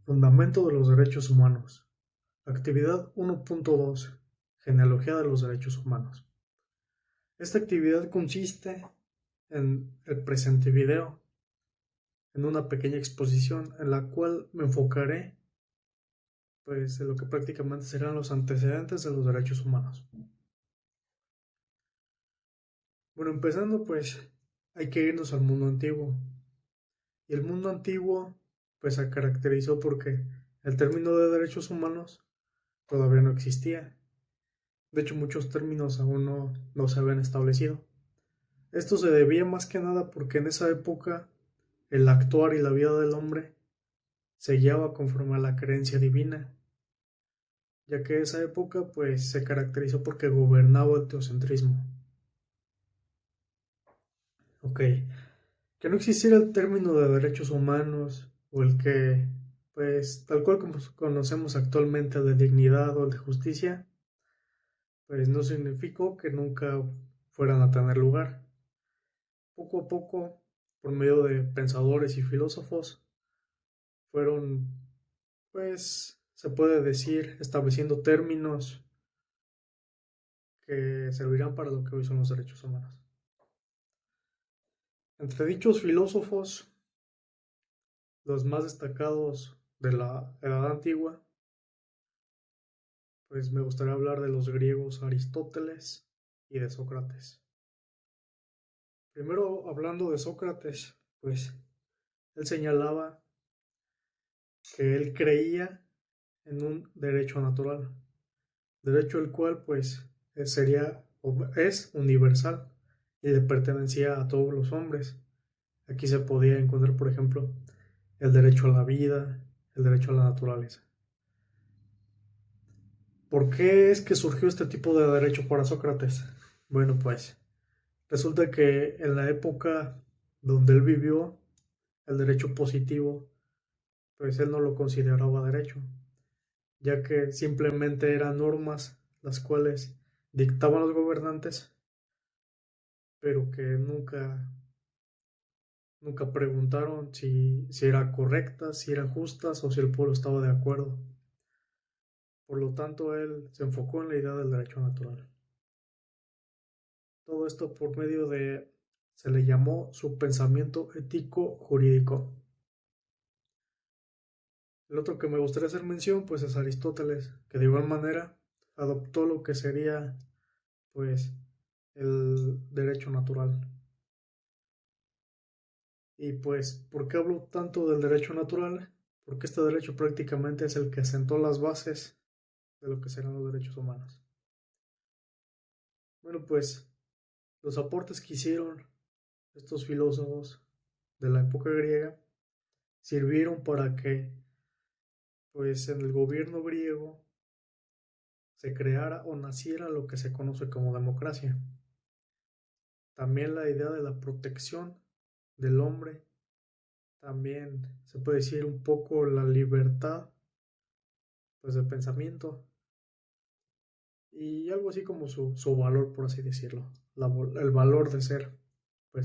Fundamento de los derechos humanos. Actividad 1.2. Genealogía de los derechos humanos. Esta actividad consiste en el presente video, en una pequeña exposición en la cual me enfocaré en lo que prácticamente serán los antecedentes de los derechos humanos. Bueno, empezando hay que irnos al mundo antiguo. Y el mundo antiguo se caracterizó porque el término de derechos humanos todavía no existía. De hecho, muchos términos aún no se habían establecido. Esto se debía más que nada porque en esa época el actuar y la vida del hombre se guiaba conforme a la creencia divina, ya que esa época se caracterizó porque gobernaba el teocentrismo. Ok, que no existiera el término de derechos humanos o el que, tal cual como conocemos actualmente, el de dignidad o el de justicia, no significó que nunca fueran a tener lugar. Poco a poco, por medio de pensadores y filósofos, fueron, se puede decir, estableciendo términos que servirán para lo que hoy son los derechos humanos. Entre dichos filósofos, los más destacados de la Edad Antigua, me gustaría hablar de los griegos Aristóteles y de Sócrates. Primero, hablando de Sócrates, él señalaba que él creía en un derecho natural, derecho el cual sería o es universal y le pertenecía a todos los hombres. Aquí se podía encontrar, por ejemplo, el derecho a la vida, el derecho a la naturaleza. ¿Por qué es que surgió este tipo de derecho para Sócrates? Bueno, resulta que en la época donde él vivió, el derecho positivo, él no lo consideraba derecho, ya que simplemente eran normas las cuales dictaban los gobernantes, pero que nunca preguntaron si eran correctas, si eran justas o si el pueblo estaba de acuerdo. Por lo tanto, él se enfocó en la idea del derecho natural. Todo esto por medio se le llamó su pensamiento ético jurídico. El otro que me gustaría hacer mención es Aristóteles, que de igual manera adoptó lo que sería el derecho natural. Y ¿por qué hablo tanto del derecho natural? Porque este derecho prácticamente es el que asentó las bases de lo que serán los derechos humanos. Bueno, los aportes que hicieron estos filósofos de la época griega sirvieron para que en el gobierno griego se creara o naciera lo que se conoce como democracia. También la idea de la protección del hombre, también se puede decir un poco la libertad de pensamiento y algo así como su valor, por así decirlo, el valor de ser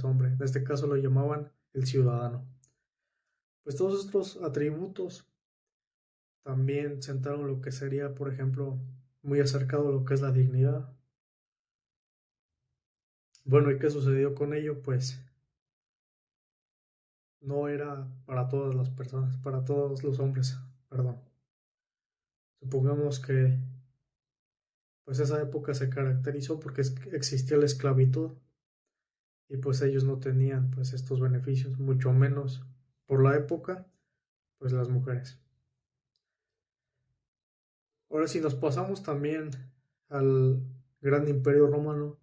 hombre. En este caso lo llamaban el ciudadano. Todos estos atributos también sentaron lo que sería, por ejemplo, muy acercado a lo que es la dignidad. Bueno, ¿y qué sucedió con ello? No era para todas las personas, para todos los hombres, perdón. Supongamos que esa época se caracterizó porque existía la esclavitud y ellos no tenían estos beneficios, mucho menos por la época, las mujeres. Ahora si nos pasamos también al gran imperio romano,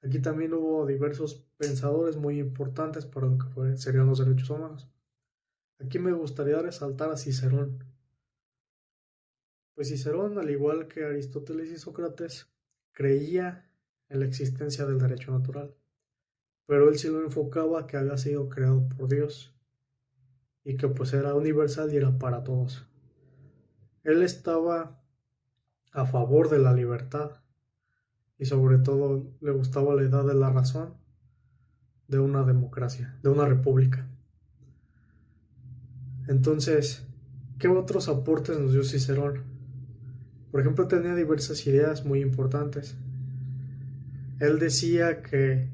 aquí también hubo diversos pensadores muy importantes para lo que serían los derechos humanos. Aquí me gustaría resaltar a Cicerón. Cicerón, al igual que Aristóteles y Sócrates, creía en la existencia del derecho natural, pero él sí lo enfocaba que había sido creado por Dios y que era universal y era para todos. Él estaba a favor de la libertad y sobre todo le gustaba la idea de la razón de una democracia, de una república. Entonces, ¿Qué otros aportes nos dio Cicerón? Por ejemplo, tenía diversas ideas muy importantes. Él decía que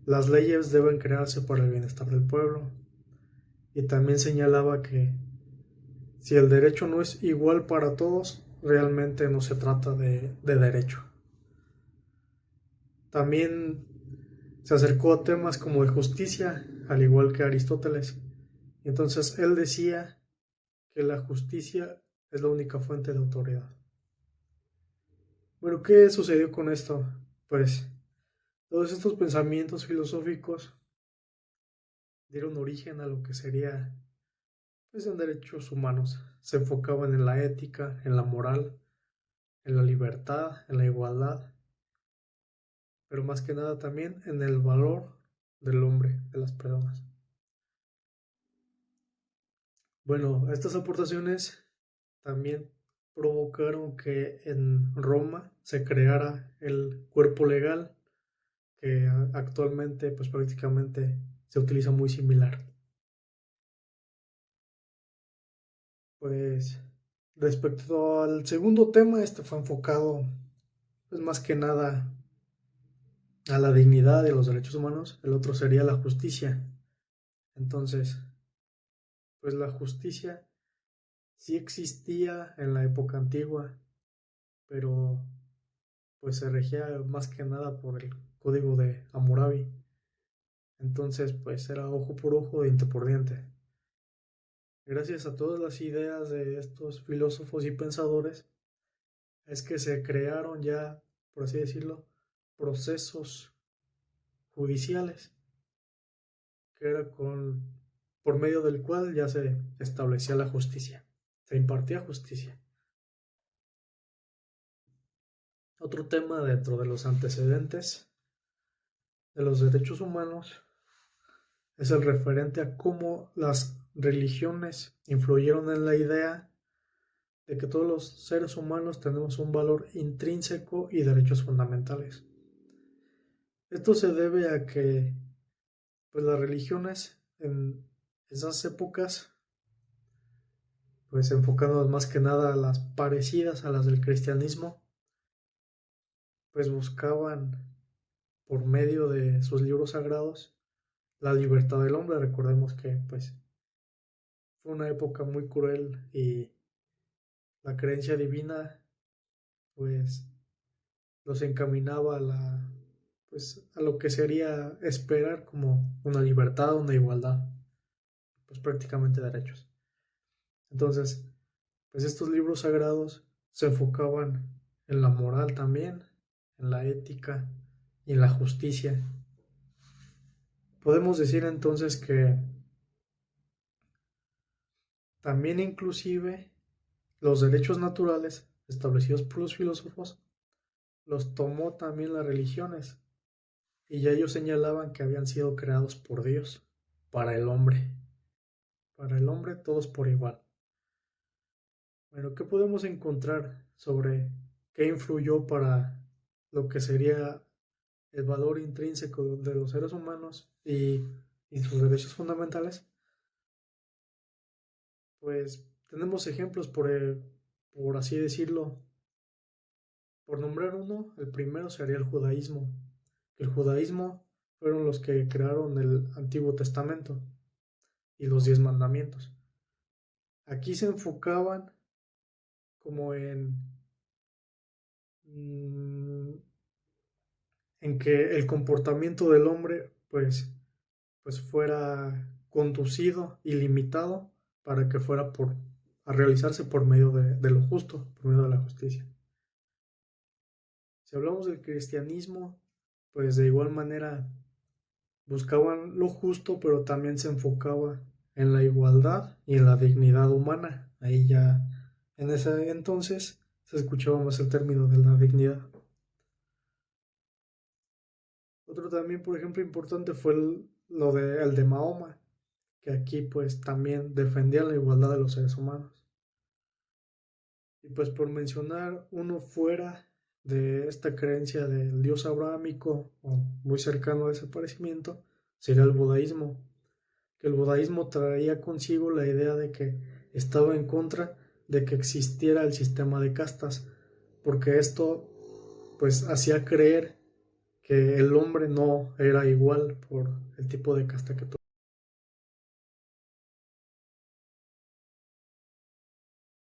las leyes deben crearse para el bienestar del pueblo, y también señalaba que si el derecho no es igual para todos, realmente no se trata de derecho. También se acercó a temas como de justicia, al igual que Aristóteles. Entonces él decía que la justicia es la única fuente de autoridad. Bueno, ¿qué sucedió con esto? Pues todos estos pensamientos filosóficos dieron origen a lo que sería, pues, en derechos humanos. Se enfocaban en la ética, en la moral, en la libertad, en la igualdad, pero más que nada también en el valor del hombre, de las personas. Bueno, estas aportaciones también provocaron que en Roma se creara el cuerpo legal, que actualmente pues prácticamente se utiliza muy similar. Pues respecto al segundo tema, este fue enfocado pues más que nada a la dignidad de los derechos humanos, el otro sería la justicia. Entonces, pues la justicia sí existía en la época antigua, pero pues se regía más que nada por el código de Hammurabi. Entonces, pues era ojo por ojo, diente por diente. Gracias a todas las ideas de estos filósofos y pensadores, es que se crearon ya, por así decirlo, procesos judiciales, que era por medio del cual ya se establecía la justicia, se impartía justicia. Otro tema dentro de los antecedentes de los derechos humanos es el referente a cómo las religiones influyeron en la idea de que todos los seres humanos tenemos un valor intrínseco y derechos fundamentales. Esto se debe a que pues las religiones en esas épocas, pues enfocadas más que nada a las parecidas a las del cristianismo, pues buscaban por medio de sus libros sagrados la libertad del hombre. Recordemos que pues fue una época muy cruel y la creencia divina pues los encaminaba pues a lo que sería esperar como una libertad, una igualdad, pues prácticamente derechos. Entonces, pues estos libros sagrados se enfocaban en la moral también, en la ética y en la justicia. Podemos decir entonces que también inclusive los derechos naturales establecidos por los filósofos los tomó también las religiones, y ya ellos señalaban que habían sido creados por Dios para el hombre. Para el hombre todos por igual. Bueno, ¿qué podemos encontrar sobre qué influyó para lo que sería el valor intrínseco de los seres humanos y sus derechos fundamentales? Pues tenemos ejemplos por así decirlo. Por nombrar uno, el primero sería el judaísmo. El judaísmo fueron los que crearon el Antiguo Testamento y los 10 mandamientos. Aquí se enfocaban como mm, en que el comportamiento del hombre pues fuera conducido y limitado para que fuera a realizarse por medio de lo justo, por medio de la justicia. Si hablamos del cristianismo, pues de igual manera buscaban lo justo, pero también se enfocaba en la igualdad y en la dignidad humana. Ahí ya en ese entonces se escuchaba más el término de la dignidad. Otro también, por ejemplo, importante fue el de Mahoma, que aquí pues también defendía la igualdad de los seres humanos. Y pues por mencionar uno fuera de esta creencia del dios abrahámico o muy cercano a ese parecimiento, sería el budaísmo, que el budaísmo traía consigo la idea de que estaba en contra de que existiera el sistema de castas, porque esto pues hacía creer que el hombre no era igual por el tipo de casta que tuviera.